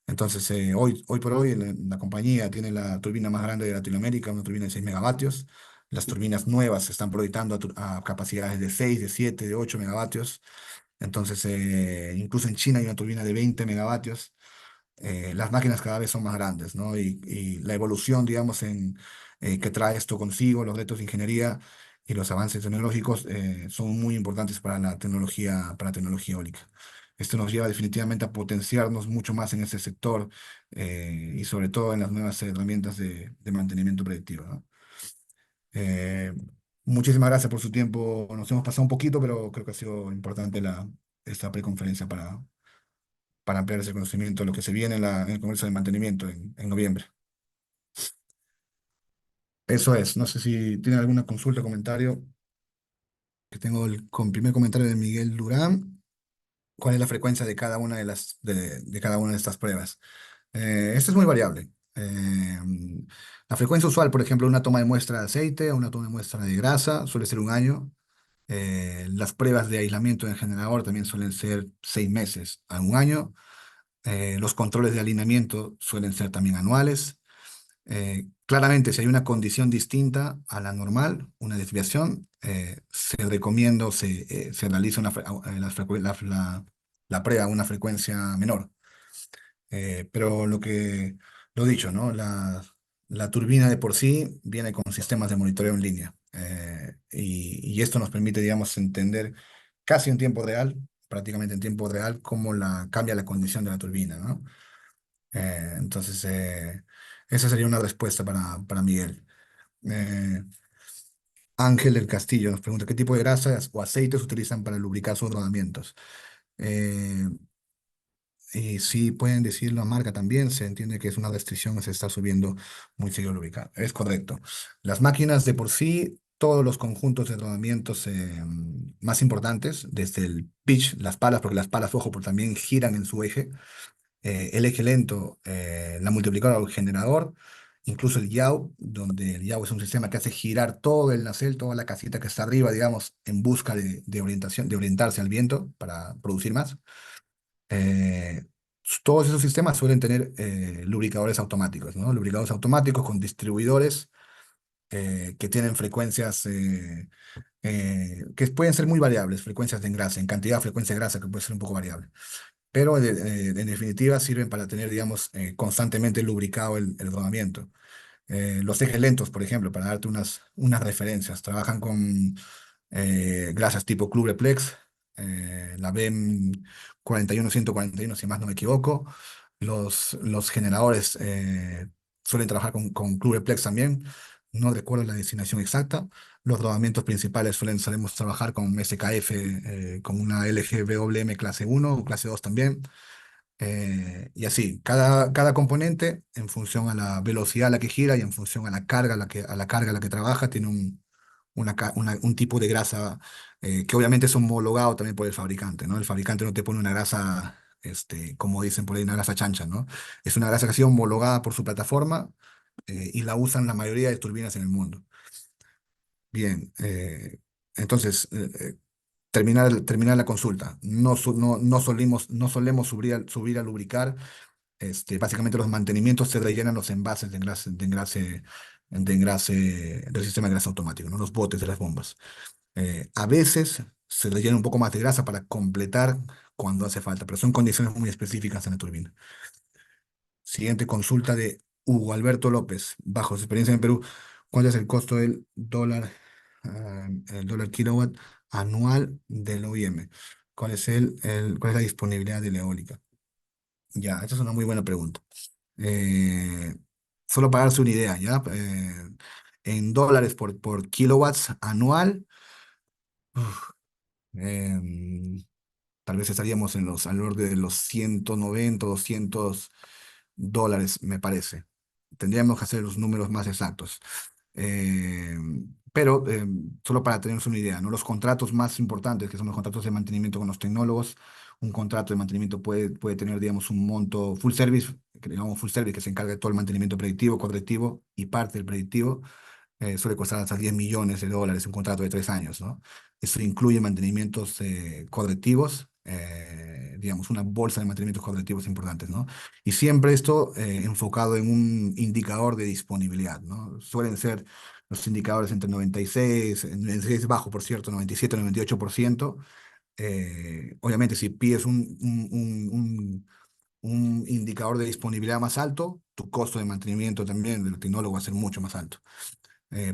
Speaker 2: Entonces, hoy por hoy la compañía tiene la turbina más grande de Latinoamérica, una turbina de 6 megavatios. Las turbinas nuevas se están proyectando a capacidades de 6, de 7, de 8 megavatios. Entonces, incluso en China hay una turbina de 20 megavatios. Las máquinas cada vez son más grandes, ¿no? Y la evolución, digamos, que trae esto consigo, los retos de ingeniería y los avances tecnológicos son muy importantes para la tecnología eólica. Esto nos lleva definitivamente a potenciarnos mucho más en ese sector, y sobre todo en las nuevas herramientas de mantenimiento predictivo, ¿no? Eh, Muchísimas gracias por su tiempo. Nos hemos pasado un poquito, pero creo que ha sido importante esta preconferencia para ampliar ese conocimiento de lo que se viene en el Congreso de Mantenimiento en noviembre. Eso es. No sé si tienen alguna consulta o comentario. Que tengo primer comentario de Miguel Durán. ¿Cuál es la frecuencia de cada una de cada una de estas pruebas? Esto es muy variable. La frecuencia usual, por ejemplo, una toma de muestra de aceite o una toma de muestra de grasa, suele ser un año. Las pruebas de aislamiento en generador también suelen ser 6 meses a un año. Los controles de alineamiento suelen ser también anuales. Claramente, si hay una condición distinta a la normal, una desviación, se recomienda, se realiza la prueba a una frecuencia menor. Pero lo dicho, ¿no? La turbina de por sí viene con sistemas de monitoreo en línea, y esto nos permite, digamos, entender casi en tiempo real, prácticamente en tiempo real, cómo cambia la condición de la turbina, ¿no? Entonces, esa sería una respuesta para Miguel. Eh, Ángel del Castillo nos pregunta, ¿qué tipo de grasas o aceites utilizan para lubricar sus rodamientos? Eh, y si pueden decir la marca también, se entiende que es una restricción, se está subiendo muy seguido lubricar. Es correcto. Las máquinas de por sí, todos los conjuntos de rodamientos más importantes, desde el pitch, las palas, porque las palas, ojo, pues también giran en su eje, el eje lento, la multiplicadora o el generador, incluso el yaw, donde el yaw es un sistema que hace girar todo el nacel, toda la casita que está arriba, digamos, en busca de orientación, de orientarse al viento para producir más. Todos esos sistemas suelen tener lubricadores automáticos, ¿no? Lubricadores automáticos con distribuidores que tienen frecuencias que pueden ser muy variables, frecuencias de engrase, en cantidad, frecuencia de grasa, que puede ser un poco variable. Pero en definitiva sirven para tener, digamos, constantemente lubricado el rodamiento. Los ejes lentos, por ejemplo, para darte unas referencias, trabajan con grasas tipo Clubeplex, la BEM 41141, si más no me equivoco. Los generadores suelen trabajar con Clubeplex también, no recuerdo la designación exacta. Los rodamientos principales solemos trabajar con SKF, con una LG BWM clase 1 o clase 2 también. Y así, cada componente, en función a la velocidad a la que gira y en función a la carga a la que trabaja, tiene un tipo de grasa que obviamente es homologado también por el fabricante, ¿no? El fabricante no te pone una grasa, como dicen por ahí, una grasa chancha, ¿no? Es una grasa que ha sido homologada por su plataforma y la usan la mayoría de turbinas en el mundo. Bien, entonces, terminar la consulta. No solemos subir a lubricar. Básicamente los mantenimientos se rellenan los envases de engrase del sistema de engrase automático, ¿no? Los botes de las bombas. A veces se rellena un poco más de grasa para completar cuando hace falta, pero son condiciones muy específicas en la turbina. Siguiente consulta de Hugo Alberto López. Bajo su experiencia en Perú, ¿cuál es el costo del dólar, el dólar kilowatt anual del OIM? ¿Cuál es la disponibilidad de la eólica? Ya, esta es una muy buena pregunta. Eh, Solo para darse una idea, ¿ya? En dólares por kilowatts anual, em, tal vez estaríamos alrededor de los 190, $200, me parece. Tendríamos que hacer los números más exactos. Eh, pero solo para tener una idea, ¿no? Los contratos más importantes, que son los contratos de mantenimiento con los tecnólogos, un contrato de mantenimiento puede tener, digamos, un monto full service, que le llamamos full service, que se encarga de todo el mantenimiento predictivo, correctivo y parte del predictivo. Suele costar hasta $10 millones un contrato de 3 años, ¿no? Eso incluye mantenimientos correctivos, digamos, una bolsa de mantenimientos correctivos importantes, ¿no? Y siempre esto enfocado en un indicador de disponibilidad, ¿no? Suelen ser los indicadores entre 96, 96 bajo, por cierto, 97, 98%. Obviamente, si pides un indicador de disponibilidad más alto, tu costo de mantenimiento también del tecnólogo va a ser mucho más alto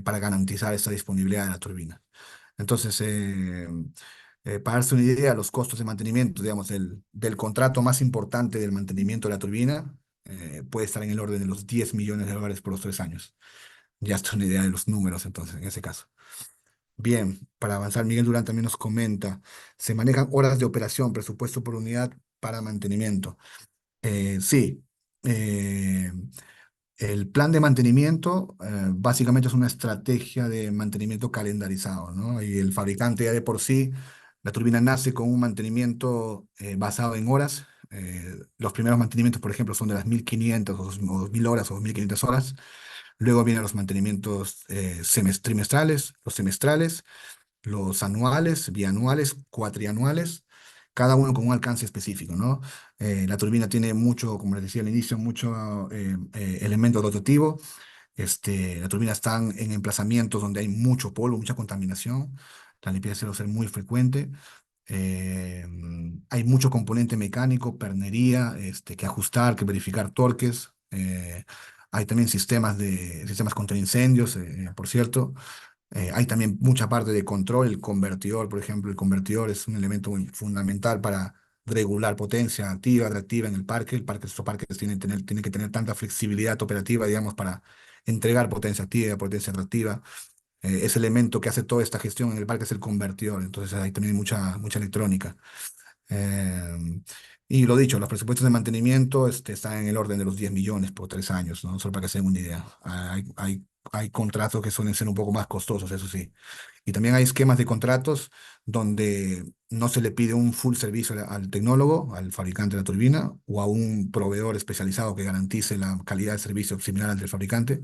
Speaker 2: para garantizar esa disponibilidad de la turbina. Entonces, para darse una idea, los costos de mantenimiento, digamos, del contrato más importante del mantenimiento de la turbina puede estar en el orden de los $10 millones por los 3 años. Ya está una idea de los números, entonces, en ese caso. Bien, para avanzar, Miguel Durán también nos comenta, se manejan horas de operación, presupuesto por unidad para mantenimiento. Sí, eh, el plan de mantenimiento básicamente es una estrategia de mantenimiento calendarizado, ¿no? Y el fabricante ya de por sí, la turbina nace con un mantenimiento basado en horas. Los primeros mantenimientos, por ejemplo, son de las 1500 o 2000 horas o 2500 horas. Luego vienen los mantenimientos trimestrales, los semestrales, los anuales, bianuales, cuatrianuales, cada uno con un alcance específico, ¿no? La turbina tiene mucho, como les decía al inicio, mucho elemento rotativo. La turbina está en emplazamientos donde hay mucho polvo, mucha contaminación. La limpieza debe ser muy frecuente. Eh, Hay mucho componente mecánico, pernería, que ajustar, que verificar torques. Hay también sistemas contra incendios, por cierto. Hay también mucha parte de control, el convertidor, por ejemplo, el convertidor es un elemento muy fundamental para regular potencia activa, reactiva en el parque. Estos parques tienen que tener tanta flexibilidad operativa, digamos, para entregar potencia activa, potencia reactiva. Ese elemento que hace toda esta gestión en el parque es el convertidor, entonces hay también mucha electrónica. Eh, y lo dicho, los presupuestos de mantenimiento están en el orden de los 10 millones por 3 años, ¿no? Solo para que se den una idea. Hay contratos que suelen ser un poco más costosos, eso sí. Y también hay esquemas de contratos donde no se le pide un full servicio al tecnólogo, al fabricante de la turbina, o a un proveedor especializado que garantice la calidad de servicio similar al del fabricante,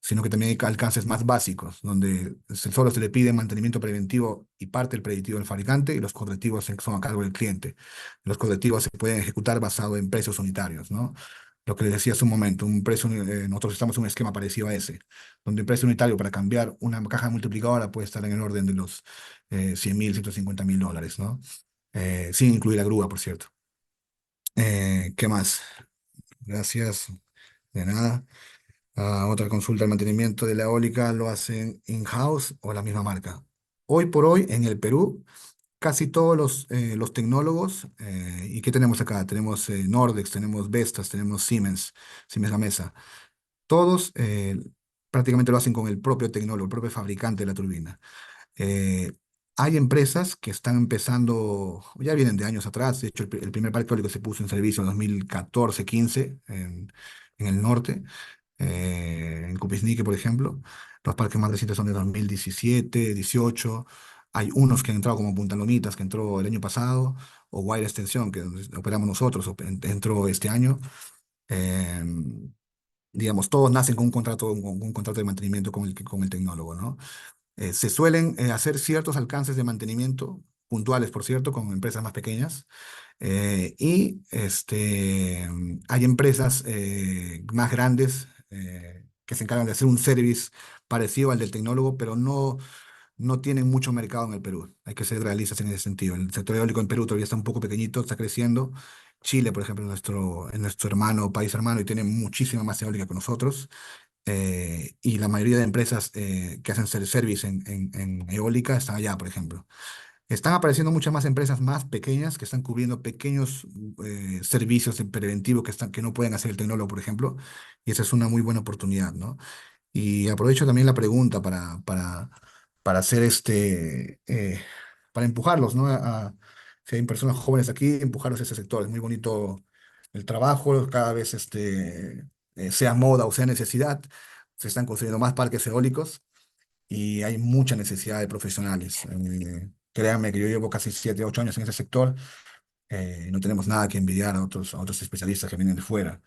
Speaker 2: sino que también hay alcances más básicos, donde solo se le pide mantenimiento preventivo y parte del predictivo del fabricante y los correctivos son a cargo del cliente. Los correctivos se pueden ejecutar basado en precios unitarios, ¿no? Lo que les decía hace un momento, nosotros estamos en un esquema parecido a ese, donde el precio unitario para cambiar una caja multiplicadora puede estar en el orden de los 100.000, $150.000, ¿no? Sin incluir la grúa, por cierto. ¿Qué más? Gracias. De nada. Otra consulta, el mantenimiento de la eólica lo hacen in-house o la misma marca. Hoy por hoy, en el Perú, casi todos los tecnólogos, ¿y qué tenemos acá? Tenemos Nordex, tenemos Vestas, tenemos Siemens, Siemens Gamesa. Todos prácticamente lo hacen con el propio tecnólogo, el propio fabricante de la turbina. Eh, Hay empresas que están empezando, ya vienen de años atrás, de hecho el primer parque eólico se puso en servicio en 2014-15 en el norte, en Kupiznique, por ejemplo. Los parques más recientes son de 2017, 18. Hay unos que han entrado como Punta Lomitas, que entró el año pasado, o Guaira Extensión, que operamos nosotros, entró este año. Em, digamos, todos nacen con un contrato de mantenimiento con el tecnólogo, ¿no? Se suelen hacer ciertos alcances de mantenimiento, puntuales, por cierto, con empresas más pequeñas. Hay empresas más grandes que se encargan de hacer un service parecido al del tecnólogo, pero no tienen mucho mercado en el Perú. Hay que ser realistas en ese sentido. El sector eólico en Perú todavía está un poco pequeñito, está creciendo. Chile, por ejemplo, es nuestro hermano, país hermano, y tiene muchísima más eólica que nosotros. Y la mayoría de empresas que hacen service en eólica están allá, por ejemplo. Están apareciendo muchas más empresas más pequeñas que están cubriendo pequeños servicios en preventivo que no pueden hacer el tecnólogo, por ejemplo, y esa es una muy buena oportunidad, ¿no? Y aprovecho también la pregunta para hacer para empujarlos, ¿no? Si hay personas jóvenes aquí, empujarlos a ese sector. Es muy bonito el trabajo, cada vez sea moda o sea necesidad, se están construyendo más parques eólicos y hay mucha necesidad de profesionales. Créanme que yo llevo casi 7, 8 años en ese sector. No tenemos nada que envidiar a otros especialistas que vienen de fuera.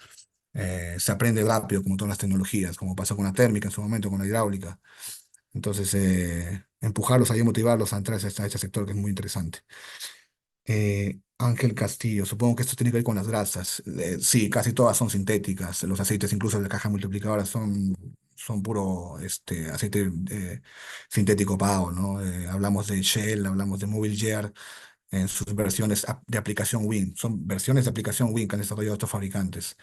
Speaker 2: Se aprende rápido, como todas las tecnologías, como pasó con la térmica en su momento, con la hidráulica. Entonces, empujarlos ahí, motivarlos a entrar a este sector que es muy interesante. Ángel Castillo, supongo que esto tiene que ver con las grasas. Sí, casi todas son sintéticas. Los aceites, incluso de la caja multiplicadora, son puro aceite sintético pago, ¿no? Hablamos de Shell, hablamos de Mobil en sus versiones de aplicación Win. Son versiones de aplicación Win que han desarrollado estos fabricantes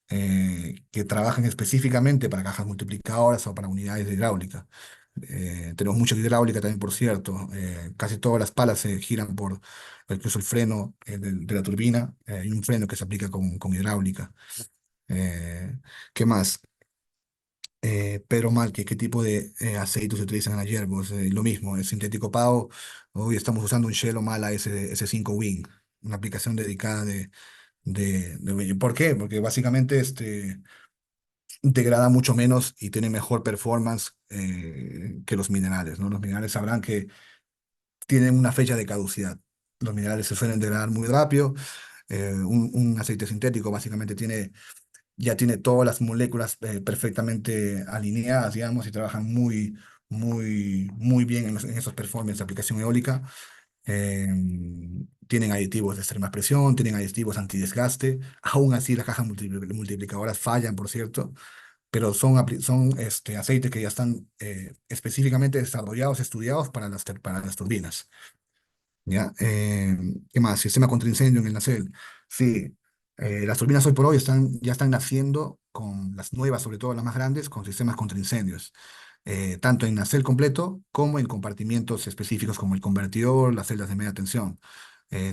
Speaker 2: que trabajan específicamente para cajas multiplicadoras o para unidades de hidráulica. Tenemos mucha hidráulica también, por cierto. Casi todas las palas se giran incluso el freno de la turbina. Hay un freno que se aplica con hidráulica. Eh, ¿Qué más? Pedro Malque, ¿qué tipo de aceites se utilizan en las hierbas? Lo mismo, es sintético PAO. Hoy estamos usando un Shell Mala S5 Wing, una aplicación dedicada ¿por qué? Porque básicamente degrada mucho menos y tiene mejor performance que los minerales, ¿no? Los minerales sabrán que tienen una fecha de caducidad. Los minerales se suelen degradar muy rápido. Un aceite sintético básicamente ya tiene todas las moléculas perfectamente alineadas, digamos, y trabajan muy, muy, muy bien en esos performances de aplicación eólica. Eh, Tienen aditivos de extrema presión, tienen aditivos antidesgaste. Aún así, las cajas multiplicadoras fallan, por cierto, pero son aceites que ya están específicamente desarrollados, estudiados para las turbinas. ¿Ya? ¿Qué más? Sistema contra incendio en el nacelle. Sí, las turbinas hoy por hoy ya están naciendo con las nuevas, sobre todo las más grandes, con sistemas contra incendios. Tanto en nacelle completo como en compartimientos específicos como el convertidor, las celdas de media tensión.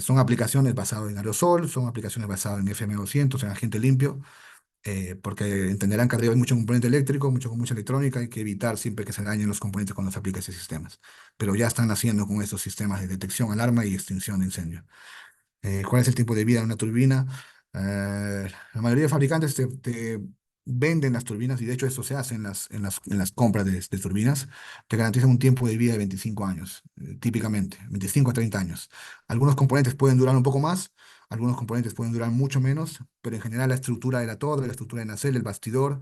Speaker 2: Son aplicaciones basadas en aerosol, son aplicaciones basadas en FM200, en agente limpio, porque entenderán que arriba hay mucho componente eléctrico, mucha electrónica, hay que evitar siempre que se dañen los componentes cuando se aplica ese sistemas. Pero ya están haciendo con estos sistemas de detección, alarma y extinción de incendio. ¿Cuál es el tiempo de vida de una turbina? La mayoría de fabricantes te venden las turbinas, y de hecho esto se hace en las compras de turbinas, te garantizan un tiempo de vida de 25 años, típicamente, 25 a 30 años. Algunos componentes pueden durar un poco más, algunos componentes pueden durar mucho menos, pero en general la estructura de la torre, la estructura de nacelle, el bastidor,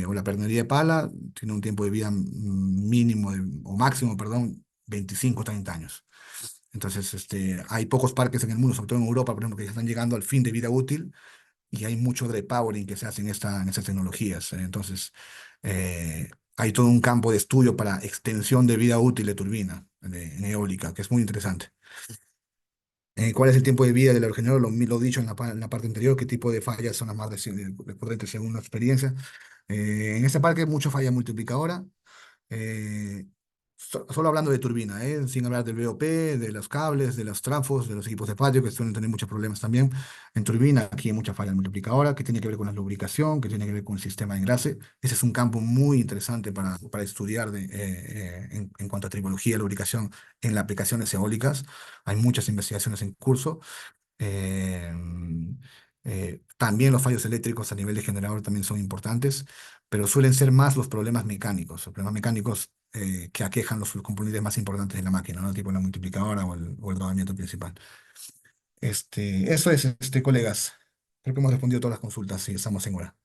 Speaker 2: o la pernería de pala, tiene un tiempo de vida mínimo o máximo, perdón, 25 30 años. Entonces, hay pocos parques en el mundo, sobre todo en Europa, por ejemplo, que ya están llegando al fin de vida útil y hay mucho repowering que se hace en estas tecnologías. Entonces, hay todo un campo de estudio para extensión de vida útil de turbina en eólica, que es muy interesante. ¿Cuál es el tiempo de vida del aerogenerador? Lo he dicho en la parte anterior, qué tipo de fallas son las más recurrentes según la experiencia. En este parque mucho falla multiplicadora. eh, Solo hablando de turbina, sin hablar del BOP, de los cables, de los trafos, de los equipos de patio, que suelen tener muchos problemas también. En turbina, aquí hay mucha falla multiplicadora, que tiene que ver con la lubricación, que tiene que ver con el sistema de engrase. Ese es un campo muy interesante para estudiar en cuanto a tribología y lubricación en las aplicaciones eólicas. Hay muchas investigaciones en curso. Eh, También los fallos eléctricos a nivel de generador también son importantes, pero suelen ser más los problemas mecánicos, los problemas mecánicos que aquejan los componentes más importantes de la máquina, ¿no? Tipo la multiplicadora o el rodamiento principal. Eso es, colegas. Creo que hemos respondido todas las consultas y estamos en hora.